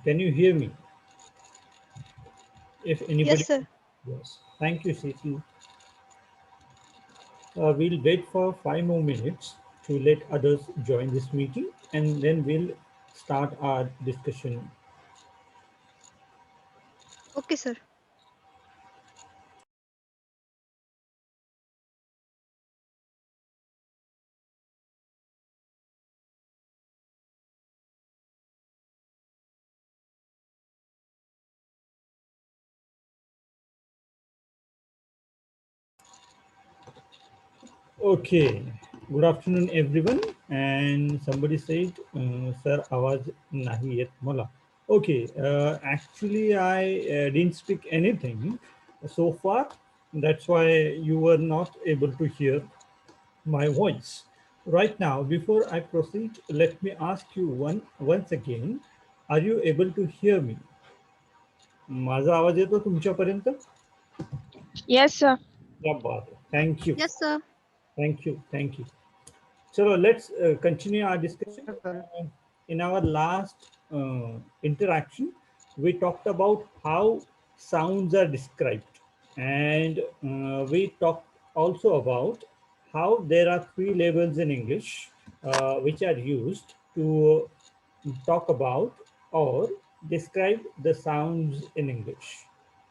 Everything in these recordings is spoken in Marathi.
Can you hear me? If anybody, Yes, sir. yes. Thank you, Cecil. We'll wait for 5 more minutes to let others join this meeting, and then we'll start our discussion. Okay, sir. Okay. Good afternoon, everyone. And somebody said, "Sir, आवाज नहीं येत मला." Okay. Actually, I didn't speak anything so far. That's why you were not able to hear my voice. Right now, before I proceed, let me ask you once again, are you able to hear me? माझा आवाज येतो तुमच्यापर्यंत? Yes, sir. क्या बात है. Thank you. Yes, sir. Thank you. Thank you. So let's continue our discussion. In our last interaction, we talked about how sounds are described, and we talked also about how there are 3 labels in English which are used to talk about or describe the sounds in English.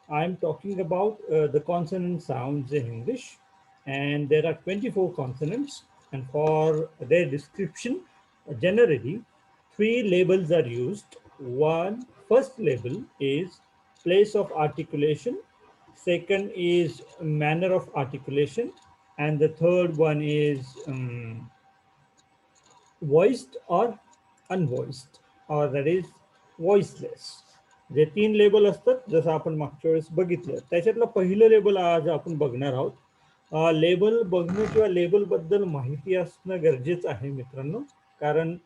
I'm talking about the consonant sounds in English, and there are 24 consonants, and for their description, generally, 3 labels are used. First label is place of articulation, second is manner of articulation, and the third one is voiced or unvoiced, or that is voiceless. जे 3 लेबल असतात जसं आपण मागच्या वेळेस बघितलं त्याच्यातलं पहिलं लेबल आज आपण बघणार आहोत. लेबल बघणं किंवा लेबल बद्दल माहिती असणं गरजेचं आहे मित्रांनो, कारण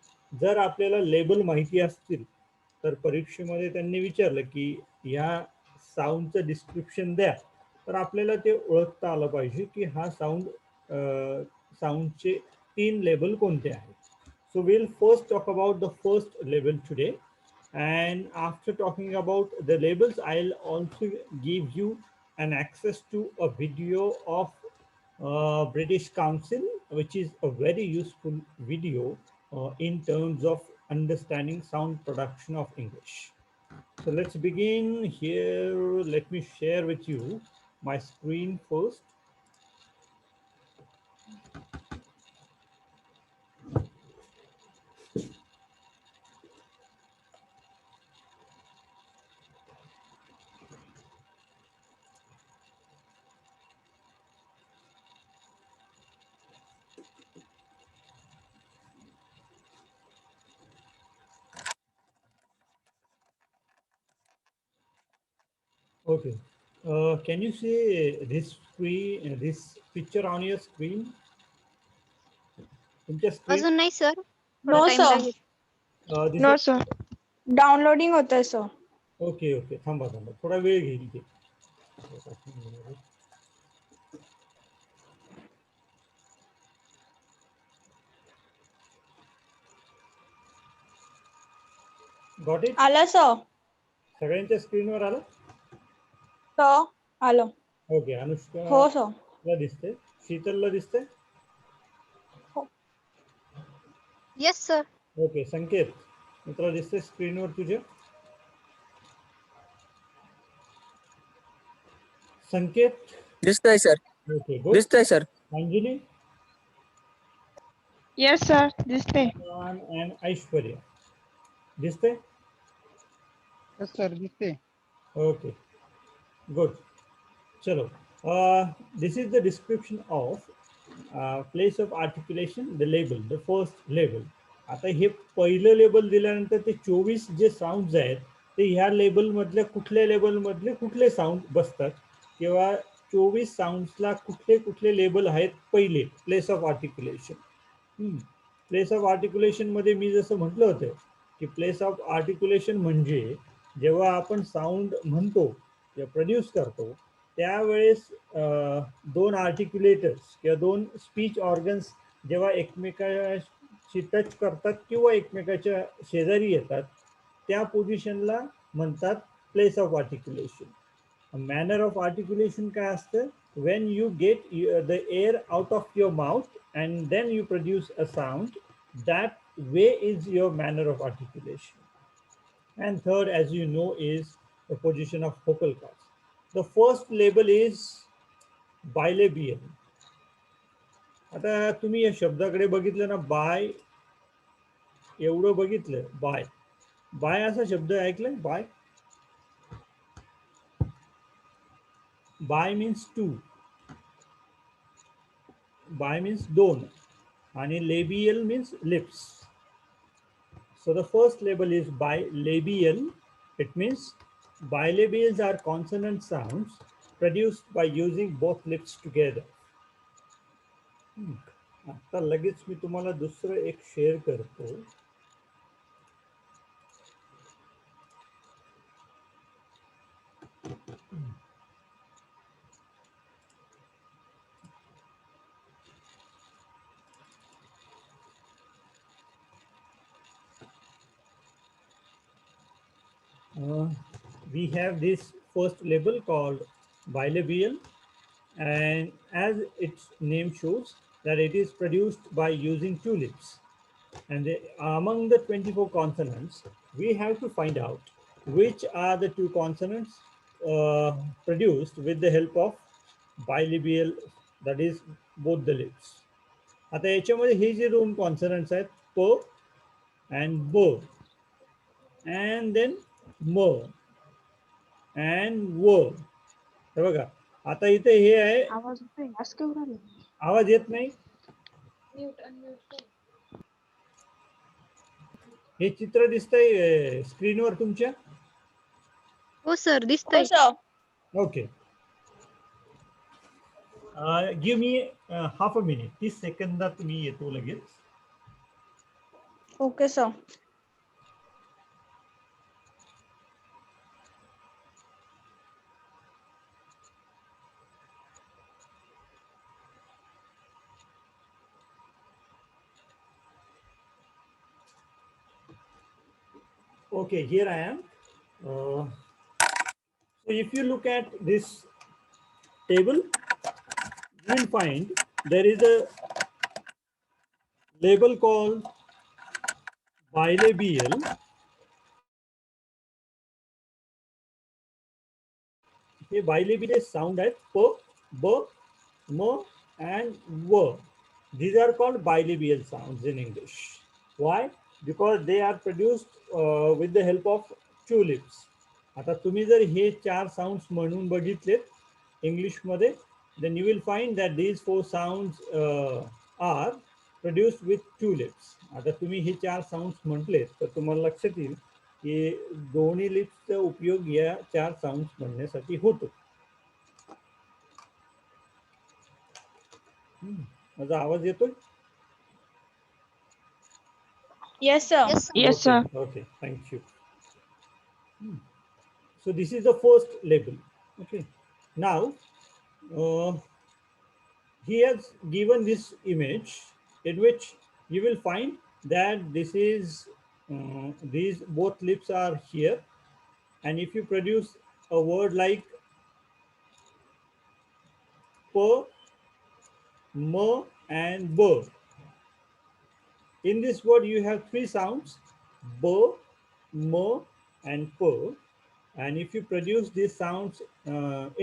जर आपल्याला लेबल माहिती असतील तर परीक्षेमध्ये त्यांनी विचारलं की या साऊंडचं डिस्क्रिप्शन द्या, तर आपल्याला ते ओळखता आलं पाहिजे की हा साऊंडचे 3 लेबल कोणते आहेत. So we'll first talk about the first label today, and after talking about the labels, I'll also give you an access to a video of British Council, which is a very useful video in terms of understanding sound production of English. So let's begin here. Let me share with you my screen first. Okay. Can you see this screen, this picture on your screen? तुमच्या screen? अजून नाही सर. थोडा No, टाइम sir. लागेल. This No, is sir. Downloading होतंय, sir. okay. Okay. थांबा थोडा वेळ घेईल ते. Got it? आलं, sir. सगळ्यांच्या स्क्रीनवर आलं? Sir, आलं. ओके. अनुष्का हो, sir. ला दिसते, शीतलला दिसते? Yes, sir. ओके. संकेत मित्र दिसते स्क्रीनवर तुझ्या? संकेत? दिसतंय सर. ओके. गुड. दिसतंय सर. Anjali Yes, sir. दिसते. and ऐश्वर्या दिसते? Yes, sir. दिसते. Okay. Good. Chalo. This is the description of place of articulation, the label, the first label. आता हे पहिलं लेबल दिल्यानंतर ते 24 जे साऊंड्स आहेत ते ह्या लेबल मधल्या कुठल्या लेबल मधले कुठले साऊंड बसतात किंवा 24 साऊंड्सला कुठले कुठले लेबल आहेत पहिले प्लेस ऑफ आर्टिक्युलेशन. प्लेस ऑफ आर्टिक्युलेशन मध्ये मी जसं म्हटलं होतं की प्लेस ऑफ आर्टिक्युलेशन म्हणजे जेव्हा आपण साऊंड म्हणतो किंवा प्रोड्यूस करतो त्यावेळेस 2 आर्टिक्युलेटर्स किंवा 2 स्पीच ऑर्गन्स जेव्हा एकमेकाशी टच करतात किंवा एकमेकाच्या शेजारी येतात त्या पोझिशनला म्हणतात प्लेस ऑफ आर्टिक्युलेशन. मॅनर ऑफ आर्टिक्युलेशन काय असतं? when you get the air out of your mouth and then you produce a sound, that way is your manner of articulation. And third, as you know, is the position of vocal cords. The first label is bilabial. आता तुम्ही या शब्दाकडे बघितलं ना, बाय एवढं बघितलं, बाय बाय असा शब्द ऐकलाय? Bi bi means two, bi means दोन, आणि labial means lips. So the first label is bilabial. It means bilabials are consonant sounds produced by using both lips together. आता लगेच मी तुम्हाला दुसरं एक शेअर करतो. We have this first label called bilabial, and as its name shows that it is produced by using two lips, and among the 24 consonants we have to find out which are the two consonants produced with the help of bilabial, that is both the lips. आता याच्यामध्ये हे जे दोन कॉन्सनंट्स आहेत, प and ब, and then म and व. हे बघा, आता इथे हे आहे, आवाज येत नाही. हे चित्र दिसतंय स्क्रीनवर तुमच्या? हो सर, दिसतंय. Okay, give me half a minute, 30 सेकंदात मी येतो लगेच. Okay sir. Okay, here I am. So if you look at this table, you will find there is a label called bilabial. Okay, bilabial sound at p, b, m, and w. These are called bilabial sounds in English. Why? Because they are produced with the help of two lips. आता तुम्ही जर हे चार साऊंड्स म्हणून बघितलेत इंग्लिश मध्ये, then you will find that these four sounds are produced with two lips. आता तुम्ही हे चार साऊंड्स म्हटलेत तर तुम्हाला लक्षात येईल की दोन्ही लिप्सचा उपयोग या चार साऊंड्स म्हणण्यासाठी होतो. माझा आवाज येतोय? Yes sir. Yes, sir. Okay, thank you. So this is the first label. Okay, now he has given this image in which you will find that this is these both lips are here, and if you produce a word like p, m, and b, in this word you have three sounds, b, m, and p, and if you produce these sounds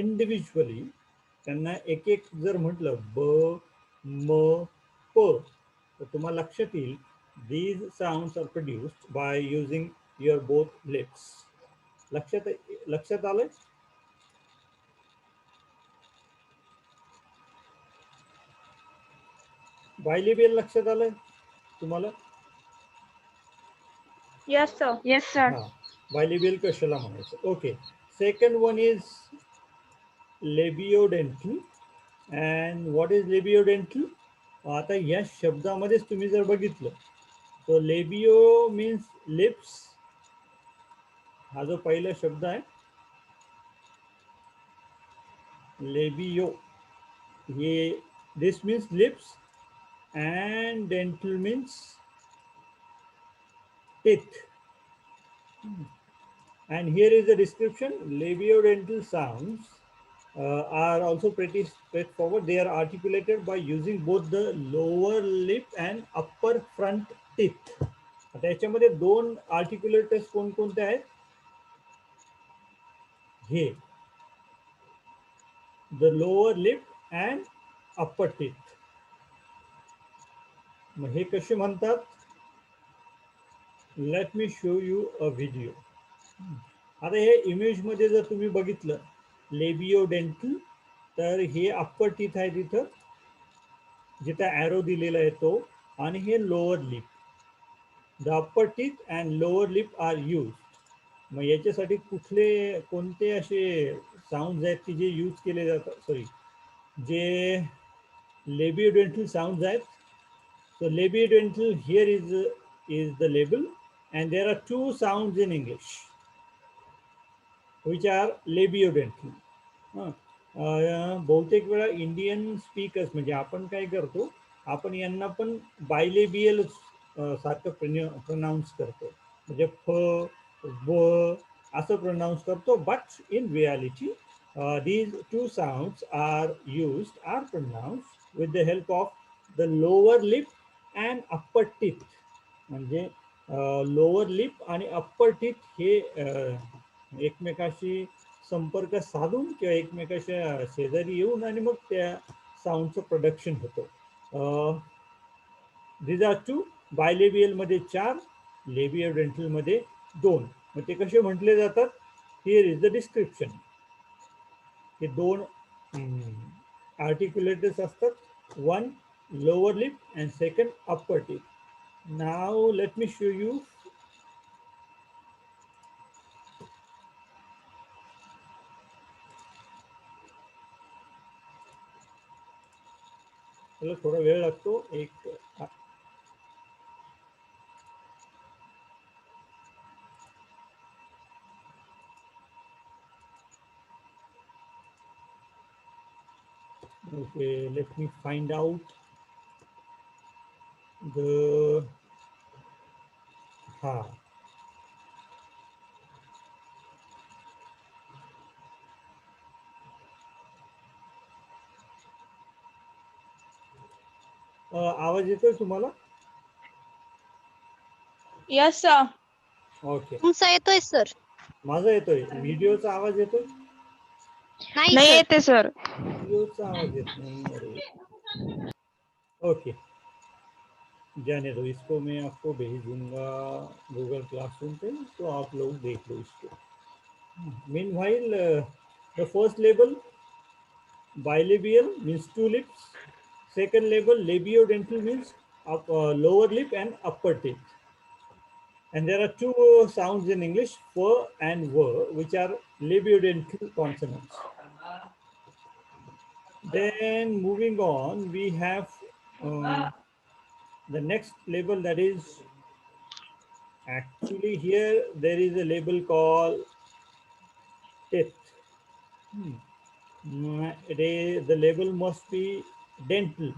individually, त्यांना एक एक जर म्हटलं ब, म, प, तर तुम्हाला लक्षात येईल these sounds are produced by using your both lips. लक्षात आलंय? बायलिबियल लक्षात आलंय तुम्हाला? Yes sir. Yes sir. Bilabial कशाला म्हणायचं? Okay, second one is labiodental. And what is labiodental? आता या शब्दामध्येच तुम्ही जर बघितलं तर लेबियो मीन्स लिप्स, हा जो पहिला शब्द आहे लेबियो, हे this means lips, and dental means teeth. And here is the description. Labiodental sounds are also pretty straightforward. They are articulated by using both the lower lip and upper front teeth. आता याच्यामध्ये दोन आर्टिक्युलेटर्स कोणकोणते आहेत? हे the lower lip and upper teeth. मग हे कसे म्हणतात? Let me show you a video. आता हे इमेज मध्ये जर तुम्ही बघितलं लेबियोडेंटल, तर हे अप्पर टीथ आहे तिथं जिथे ॲरो दिलेला आहे तो, आणि हे lower lip. The upper teeth and lower lip are use. मग याच्यासाठी कोणते असे साऊंड आहेत की जे यूज केले जातात, सॉरी जे लेबियोडेंटल साऊंड आहेत. So labiodental here is the label, and there are two sounds in English which are labiodental. बहुतेक वेळा इंडियन स्पीकर्स म्हणजे आपण काय करतो, आपण यांना पण बायलेबियल सारखं प्रोनाऊन्स करतो, म्हणजे फ व असं प्रोनाऊन्स करतो. But in reality these two sounds are pronounced with the help of the lower lip and upper teeth. म्हणजे लोअर लिप आणि अप्पर टीथ हे एकमेकाशी संपर्क साधून किंवा एकमेकाच्या शेजारी येऊन आणि मग त्या साऊंडचं प्रोडक्शन होतं. these are two. बायलेबियल मध्ये 4, लेबियोडेंटल मध्ये 2. मग ते कसे म्हटले जातात? Here is the description. हे दोन आर्टिक्युलेटर्स असतात, one lower lip and second upper teeth. Now let me show you. चलो थोड़ा वेळ लागतो. एक okay, let me find out the आवाज येतोय तुम्हाला? Yes, sir. ओके. तुमचा येतोय सर? माझा येतोय. व्हिडिओचा आवाज येतोय? नाही नाही सर. येते सर. व्हिडिओचा आवाज येत नाही. अरे ओके, जाने दो, इसको मैं आपको भेज दूंगा गूगल क्लासरूम पे, तो आप लोग देख लो इसको. Meanwhile, the first label bilabial means 2 lips. Second label labiodental means lower lip and upper teeth. And there are two sounds in English, f and w, which are labiodental consonants. Then moving on, we have the next label, that is, actually here there is a label called teeth. The label must be dental.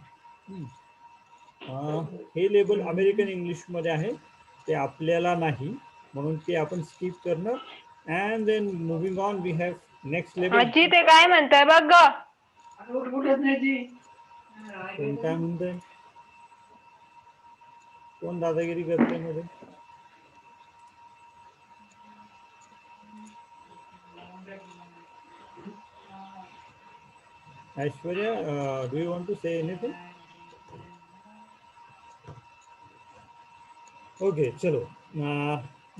हे लेबल अमेरिकन इंग्लिश मध्ये आहे, ते आपल्याला नाही, म्हणून ते आपण स्किप करणार. And then moving on, we have next लेबल. आजी ते काय म्हणताय बघ ग. कोण काय म्हणतंय? कोण दादागिरी करते मध्ये? Aishwarya, do you want to say anything? Okay, chalo.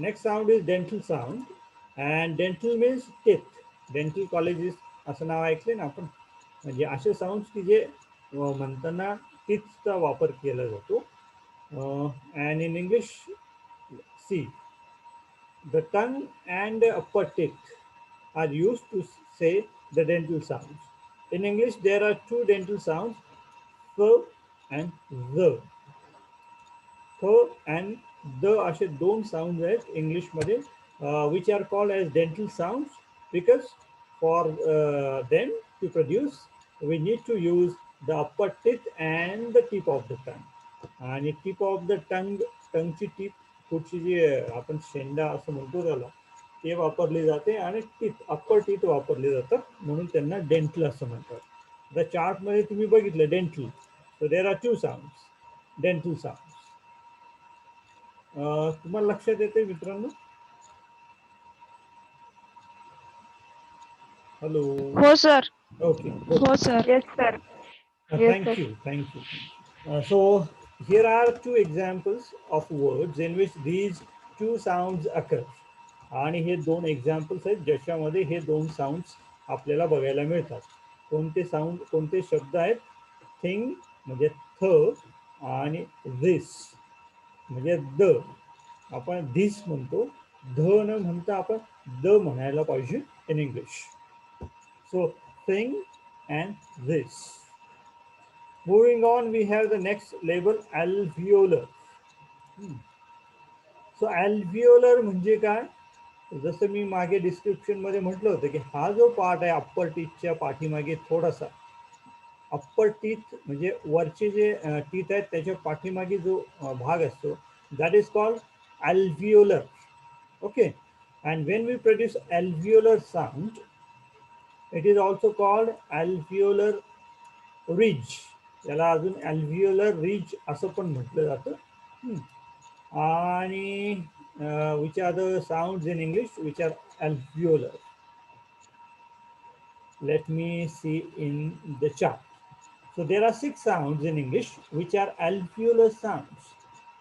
Next sound is dental sound, and dental means teeth. Dental colleges असं नाव ऐकले ना आपण, म्हणजे असे साऊंड्स की जे म्हणताना टीथचा वापर केला जातो. And in English, see, the tongue and the upper teeth are used to say the dental sounds. In English, there are two dental sounds, th and the. थ and the असे दोन साऊंड आहेत इंग्लिश मध्ये, which are called as dental sounds, because for them to produce we need to use the upper teeth and the tip of the tongue. आणि tip of the tongue ची टीप पुढची जी आपण शेंडा असं म्हणतो त्याला ते वापरली जाते आणि टीथ अप्पर टीथ वापरले जातात म्हणून त्यांना डेंटल असं म्हणतात. द चार्ट मध्ये तुम्ही बघितलं dental. So there are two sounds dental sounds. तुम्हाला लक्षात येते मित्रांनो? हॅलो. हो सर. ओके. हो sir. Yes sir. Thank you. Thank you. So here are two examples of words in which these two sounds occur. आणि हे दोन एक्झाम्पल्स आहेत ज्याच्यामध्ये हे दोन साऊंड्स आपल्याला बघायला मिळतात. कोणते साऊंड कोणते शब्द आहेत? थिंग म्हणजे थ आणि दिस म्हणजे द. आपण धिस म्हणतो, ध न म्हणता आपण द म्हणायला पाहिजे in English. So thing and this. Moving on, we have the next label alveolar. So alveolar म्हणजे काय? जसं मी मागे डिस्क्रिप्शन मध्ये म्हटलं होतं की हा जो पार्ट आहे अप्पर टीथच्या पाठीमागे थोडासा अप्पर टीथ म्हणजे वरचे जे टीथ आहेत त्याच्या पाठीमागे जो भाग असतो that is called alveolar. Okay, and when we produce alveolar sound, it is also called alveolar ridge. याला अजून alveolar ridge असं पण म्हटलं जातं. आणि which are the sounds in English which are alveolar? Let me see in the chart. So there are 6 sounds in English which are alveolar sounds.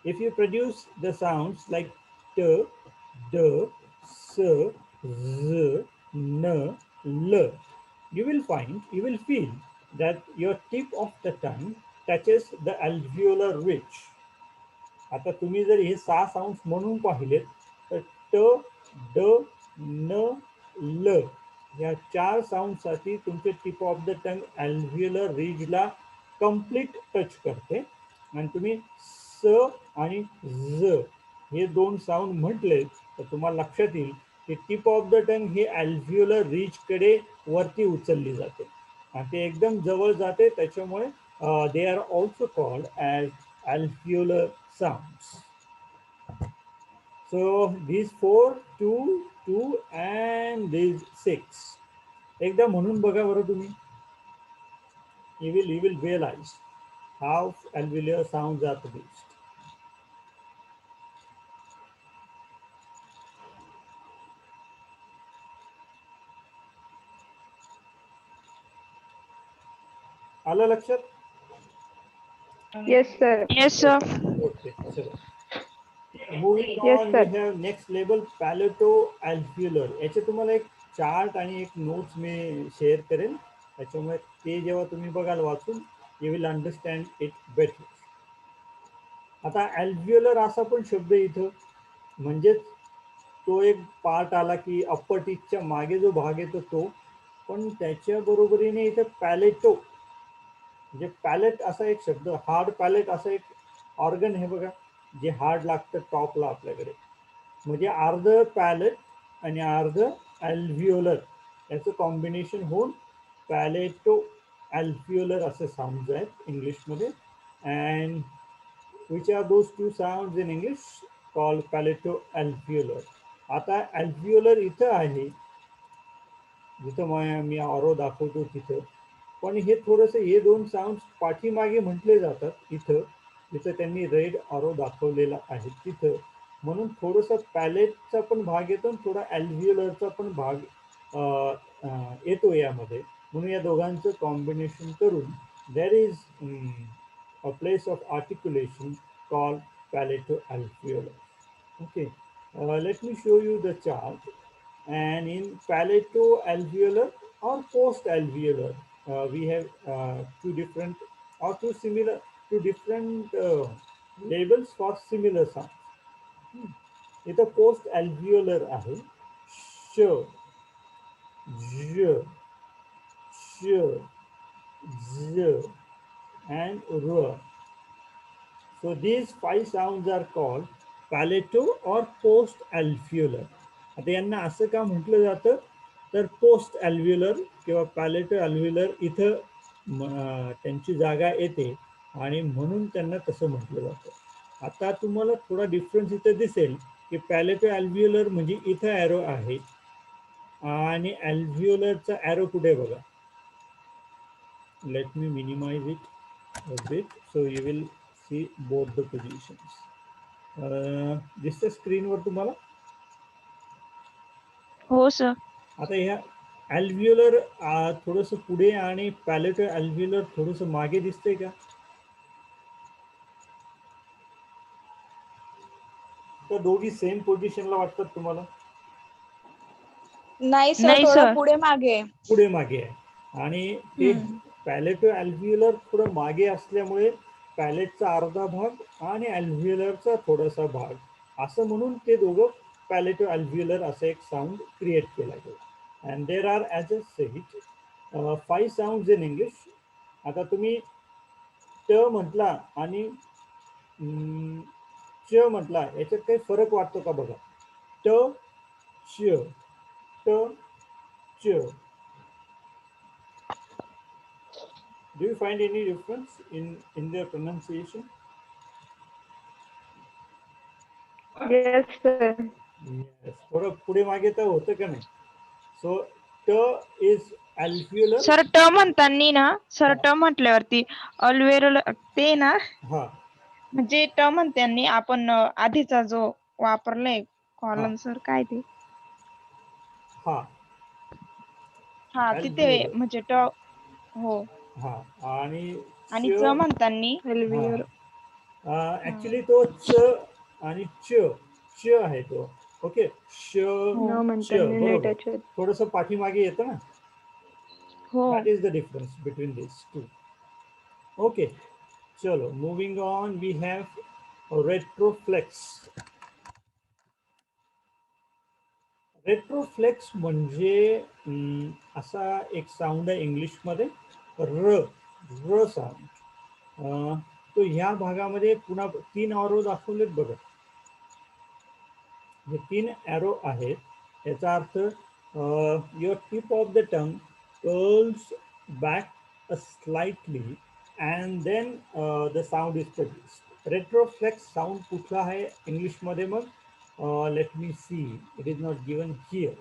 If you produce the sounds like t, d, s, z, n, l, you will feel that your tip of the tongue touches the alveolar ridge. आता तुम्ही जर हे 6 साऊंड्स म्हणून पाहिलेत तर ट, ड, न, ल या 4 साऊंडसाठी तुमचे tip of the tongue alveolar रिजला कंप्लीट टच करते आणि तुम्ही स आणि झ हे 2 साऊंड म्हटले तर तुम्हाला लक्षात येईल की टिप ऑफ द टंग हे अल्व्हिओलर रिजकडे वरती उचलली जाते आणि ते एकदम जवळ जाते त्याच्यामुळे they are also called as alveolar sounds. So these 4, 2, 2 and these 6. एकदा म्हणून बघा बरं तुम्ही. You will realize how alveolar sounds are produced. आलं लक्षात? Yes sir. Yes sir. Okay, चलो. Moving Yes, on, sir. we have next label palato-alveolar. याचे तुम्हाला एक चार्ट आणि एक नोट्स मी शेअर करेन त्याच्यामुळे ते जेव्हा तुम्ही बघाल वाचून you will understand it better. आता अल्व्हिओलर असा पण शब्द इथं म्हणजेच तो एक पार्ट आला की अप्पर टीथच्या मागे जो भाग येतो तो, पण त्याच्या बरोबरीने इथं पॅलेटो म्हणजे पॅलेट असा एक शब्द, हार्ड पॅलेट असा एक ऑर्गन हे बघा जे हार्ड लागतं टॉपला आपल्याकडे, म्हणजे अर्ध पॅलेट आणि अर्ध अल्व्हिओलर याचं कॉम्बिनेशन होऊन पॅलेटो अल्व्हिओलर असे साऊंड आहेत इंग्लिशमध्ये. And which are those two sounds in English called palato-alveolar. आता alveolar इथं आहे जिथं मी ऑरो दाखवतो तिथं, पण हे थोडंसं हे 2 साऊंड पाठीमागे म्हटले जातात इथं जिथं त्यांनी रेड ऑरो दाखवलेला आहे तिथं, म्हणून थोडंसं पॅलेटचा पण भाग येतो आणि थोडा अल्व्हिओलरचा पण भाग येतो यामध्ये, म्हणून या दोघांचं कॉम्बिनेशन करून there is a place of articulation called palato-alveolar. Okay, let me show you the chart. And in palato-alveolar or post-alveolar, we have two different or two different labels for similar sounds. इथं post-alveolar आहे श, ज, श, z and r. So these 5 sounds are called palato or post alveolar. आता यांना असं का म्हटलं जातं तर पोस्ट अल्व्हिओलर किंवा पॅलेटो अल्व्हिओलर इथं त्यांची जागा येते आणि म्हणून त्यांना तसं म्हटलं जातं. आता तुम्हाला थोडा डिफरन्स इथे दिसेल की पॅलेटो अल्व्हिओलर म्हणजे इथं ॲरो आहे आणि अल्व्हिओलरचा ॲरो कुठे बघा. Let me minimise it a bit so you will see both the positions. दिसतं स्क्रीनवर तुम्हाला. हो सर. आता ह्या अल्व्हिओलर थोडंसं पुढे आणि पॅलेटो अल्व्हिओलर थोडंसं मागे दिसतंय का? तर दोघी सेम पोझिशनला वाटतात तुम्हाला? नाही सर, नाही थोडं सर. पुढे मागे. पुढे मागे आहे आणि ते पॅलेटो अल्व्हिओलर थोडं मागे असल्यामुळे पॅलेटचा अर्धा भाग आणि अल्व्हिओलरचा थोडासा भाग असं म्हणून ते दोघं पॅलेटो अल्व्हिओलर असं एक साऊंड क्रिएट केला गेला. And there are as a sed 5 sounds in English. आता तुम्ही ट म्हटला आणि च म्हटला, याच्यात काही फरक वाटतो का बघा. ट च ट च. Do you find any difference in their pronunciation? Yes sir. Yes. थोडं पुढे मागे तर होतं का नाही. सो ट इज अल्व्हिओलर. सर ट म्हणताना ना, सर ट म्हटल्यावरती अल्व्हिओलर ते ना, हा म्हणजे ट म्हणताना आपण आधीचा जो वापरलाय कॉलन सर काय ते, हा हा तिथे अल्व्हिओलर. म्हणजे ट. हो. हा आणि आणि च म्हणताना अल्व्हिओलर. ऍक्च्युली तो च आणि च च आहे तो. ओके. श न च बरोबर. थोडंसं पाठीमागे येतं ना. हो. That is the difference between these two. Okay. चलो moving on, we have retroflex. रेट्रोफ्लेक्स म्हणजे असा एक साऊंड आहे इंग्लिशमध्ये र र साऊंड. तो ह्या भागामध्ये पुन्हा 3 ॲरो दाखवलेत बघा. हे 3 ॲरो आहेत. याचा अर्थ your tip of the tongue curls back slightly and then the sound is produced. Retroflex sound कुठला आहे इंग्लिशमध्ये मग? Let me see. It is not given here.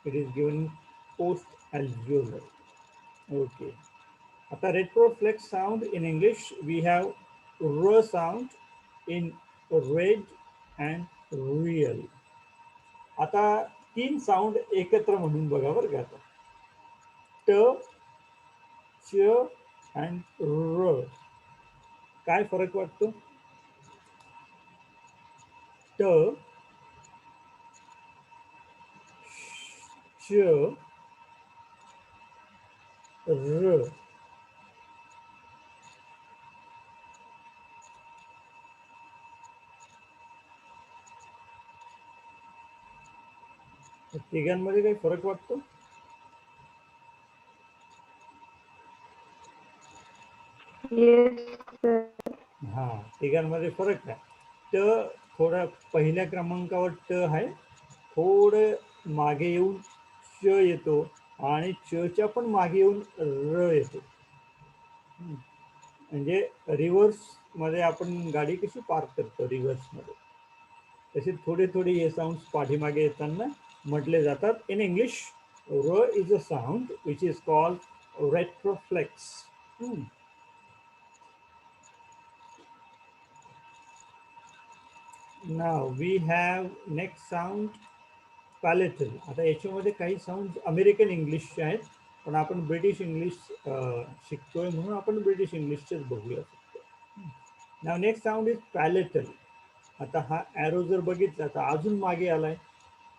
It is given post alveolar. Okay. आता retroflex sound in English we have r sound in red and real. आता 3 साऊंड एकत्र म्हणून बघा बरं का. आता ट च and र. काय फरक वाटतो? ट च र. तिघांमध्ये काही फरक वाटतो? हा तिघांमध्ये फरक आहे. ट थोडा पहिल्या क्रमांकावर ट आहे, थोडं मागे येऊन च येतो आणि चच्या पण मागे येऊन र येतो. म्हणजे रिव्हर्स मध्ये आपण गाडी कशी पार्क करतो रिव्हर्स मध्ये, तसे थोडे थोडे हे साऊंड पाठीमागे येताना म्हटले जातात. इन इंग्लिश र is a sound which is called retroflex. Now we have next sound palatal. आता याच्यामध्ये काही साऊंड अमेरिकन इंग्लिशचे आहेत, पण आपण ब्रिटिश इंग्लिश शिकतोय म्हणून आपण ब्रिटिश इंग्लिशचेच बघूया. नाव नेक्स्ट साऊंड इज पॅलेटल. आता हा ॲरो जर बघितला तर अजून मागे आलाय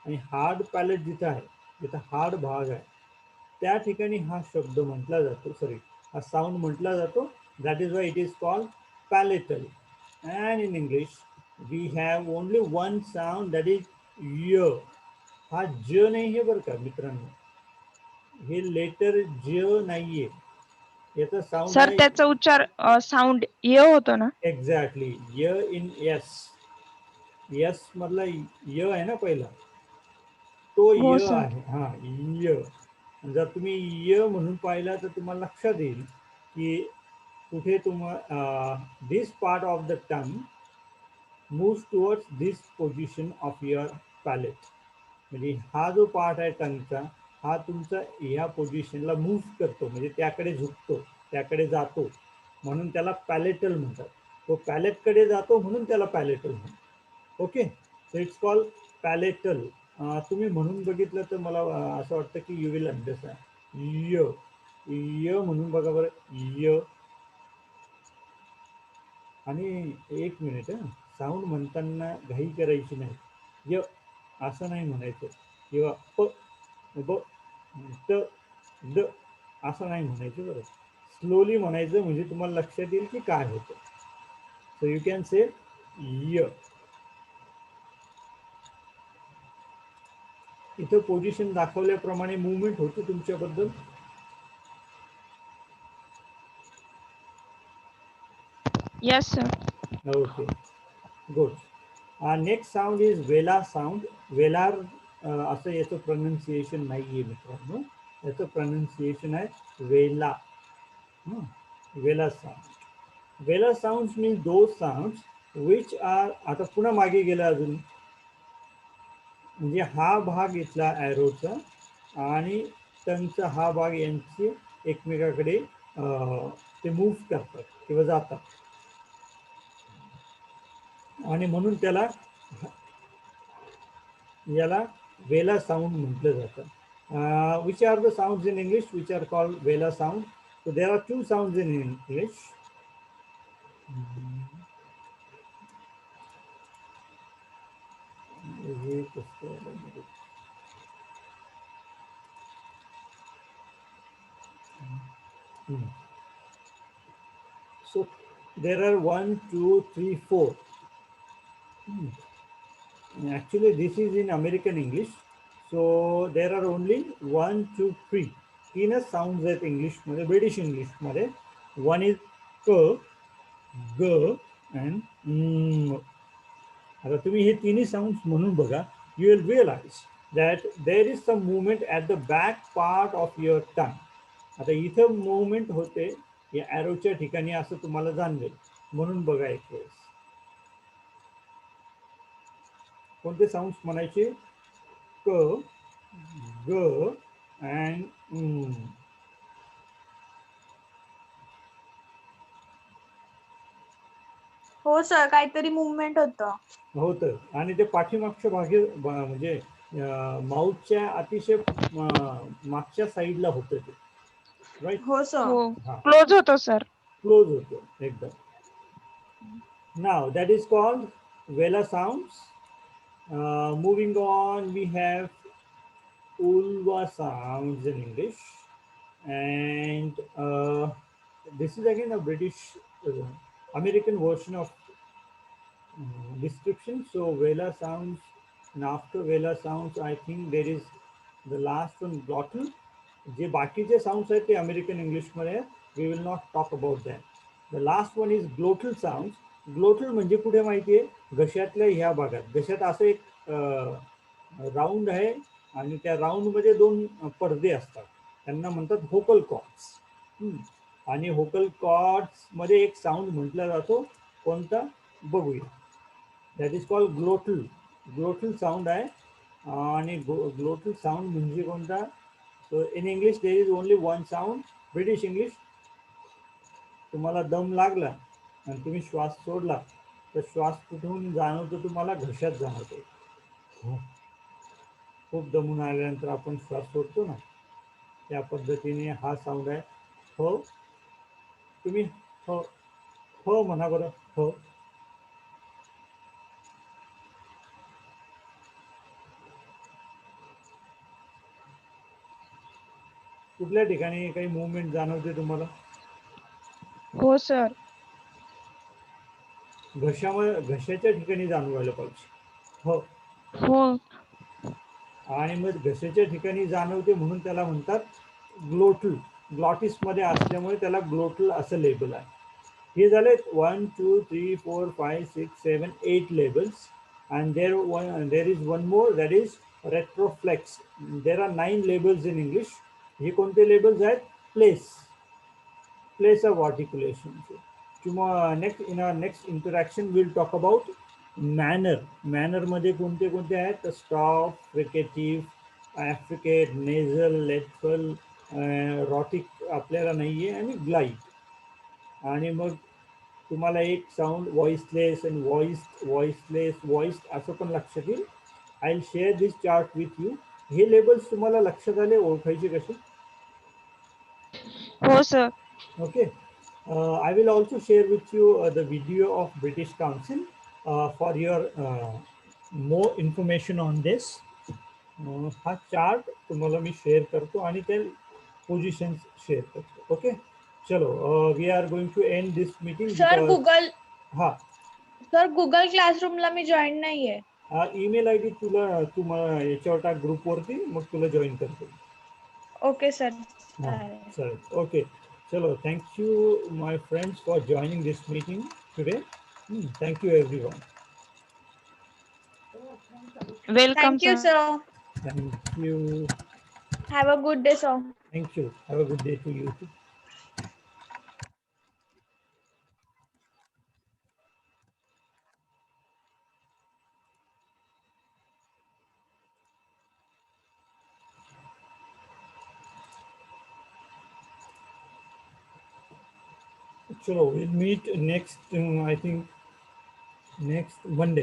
आणि हार्ड पॅलेट जिथं आहे, जिथं हार्ड भाग आहे, त्या ठिकाणी हा शब्द म्हटला जातो, हा साऊंड म्हटला जातो. That is why it is called palatal. And in English we have only one sound, that is य. हा ज नाही आहे बरं का मित्रांनो, हे लेटर ज नाहीये. याचा साऊंड सर आहे त्याचा उच्चार साऊंड य होतो ना. एक्झॅक्टली य इन यस. यस मधला य आहे ना पहिला, तो हो य सर. आहे. हा य. जर तुम्ही य म्हणून पाहिला तर तुम्हाला लक्षात येईल की कुठे this part of the tongue moves towards this position of your palate. म्हणजे हा जो पार्ट आहे टंगचा, हा तुमचा ह्या पोझिशनला मूव्ह करतो, म्हणजे त्याकडे झुकतो, त्याकडे जातो, म्हणून त्याला पॅलेटल म्हणतात. तो पॅलेटकडे जातो म्हणून त्याला पॅलेटल म्हणतात. Okay, so it's called palatal. तुम्ही म्हणून बघितलं तर मला असं वाटतं की यू विल अंडरस्टँड. य य म्हणून बघा बरं, य. आणि एक मिनिट, साऊंड म्हणताना घाई करायची नाही. य असं नाही म्हणायचं, किंवा प ब त द असं नाही म्हणायचं बरं. स्लोली म्हणायचं, म्हणजे तुम्हाला लक्षात येईल की काय होतं. सो यू कॅन से य. इथं पोझिशन दाखवल्याप्रमाणे मुवमेंट होते तुमच्याबद्दल. Yes sir. Okay, good. Next sound is velar sound. Velar असं याचं प्रोनाउन्सिएशन नाही आहे मित्रांनो, याचं प्रोनाउन्सिएशन आहे velar. Velar sound. Velar sounds means those sounds which are, आता पुन्हा मागे गेला अजून, म्हणजे हा भाग इथला ॲरोचा आणि टंगचा हा भाग यांचे एकमेकाकडे ते मूव्ह करतात किंवा जातात, आणि म्हणून त्याला याला वेला साऊंड म्हटलं जातं. Which are the sounds in English which are called velar sound? So there are two sounds in English. So there are 1, 2, 3, 4. Actually, this is in American English. So there are only 1, 2, 3. तीनच साऊंड्स आहेत इंग्लिश मध्ये, ब्रिटिश इंग्लिश मध्ये. वन इज क, ग अँड. आता तुम्ही हे तिन्ही साऊंड्स म्हणून बघा, you will realise that there is some movement at the back part of your tongue. आता इथं मुवमेंट होते या ॲरोच्या ठिकाणी, असं तुम्हाला जाणवेल, म्हणून बघा एक वेळेस. कोणते साऊंड्स म्हणायचे? क, ग अँड. हो सर, काहीतरी मुवमेंट होतं, आणि ते पाठीमागच्या भागे म्हणजे माउथच्या अतिशय मागच्या साईडला होतं ते, राईट? हो सर. हो, क्लोज होतो सर. क्लोज होतो एकदम. Now that is called velar sounds. Moving on, we have ulva sounds in English, and this is again a British American version of description. So vela sounds, and after vela sounds I think there is the last one, glottal. जे बाकीचे साऊंड्स आहेत ते अमेरिकन इंग्लिशमध्ये आहेत. We will not talk about that. The last one is glottal sounds. Glottal म्हणजे कुठे माहिती आहे? घशातल्या ह्या भागात. घशात असं एक राऊंड आहे, आणि त्या राऊंडमध्ये दोन पडदे असतात, त्यांना म्हणतात व्होकल कॉर्ड्स. आणि व्होकल कॉर्ड्स मध्ये एक साऊंड म्हटला जातो, कोणता बघूया. That is called glottal. Glottal sound आहे. आणि ग्लोटल साऊंड म्हणजे कोणता? So in English there is only one sound. British English, तुम्हाला दम लागला आणि तुम्ही श्वास सोडला तर श्वास कुठून जाणवतो? तुम्हाला घशात जाणवतो. खूप दमून आल्यानंतर आपण श्वास सोडतो ना, त्या पद्धतीने हा साऊंड आहे. हो, तुम्ही हो हो म्हणा बरं. हो, कुठल्या ठिकाणी काही मुवमेंट जाणवते तुम्हाला? हो सर. घशाच्या ठिकाणी जाणवायला पाहिजे. हो हो. आणि मग घशाच्या ठिकाणी जाणवते म्हणून त्याला म्हणतात ग्लोटल. ग्लॉटिस मध्ये असल्यामुळे त्याला ग्लोटल असं लेबल आहे. हे झाले 1, 2, 3, 4, 5, 6, 7, 8 labels. and there is one more, that is retroflex. There are 9 labels in English. हे कोणते लेबल्स आहेत? Place, place of articulation. Tomorrow, in our next interaction, we'll talk about manner. Manner मध्ये कोणते कोणते आहेत? तर stop, fricative, affricate, nasal, lateral, rhotic आपल्याला नाहीये आणि glide. आणि मग तुम्हाला एक sound voiceless and voiceless voice असं पण लक्षात येईल. I will share this chart with you. हे लेबल्स तुम्हाला लक्षात आले ओळखायचे कसे? हो sir. Okay. I will also share with you the video of British Council for your more information on this. हा चार्ट तुम्हाला मी शेअर करतो आणि ते पोझिशन्स शेअर करतो. ओके, चलो we are going to end this meeting. Sir हा गुगल क्लासरूमला मी जॉईन नाहीये. ईमेल आय डी तुला याच्यावर टाक ग्रुपवरती, मग तुला जॉईन करतो. Okay sir. Sorry. Okay. Chalo, thank you, my friends, for joining this meeting today. Thank you, everyone. Welcome thank you sir. Sir. Thank you. Have a good day sir. Thank you. Have a good day to you too. Chalo, we'll meet next, I think, next Monday.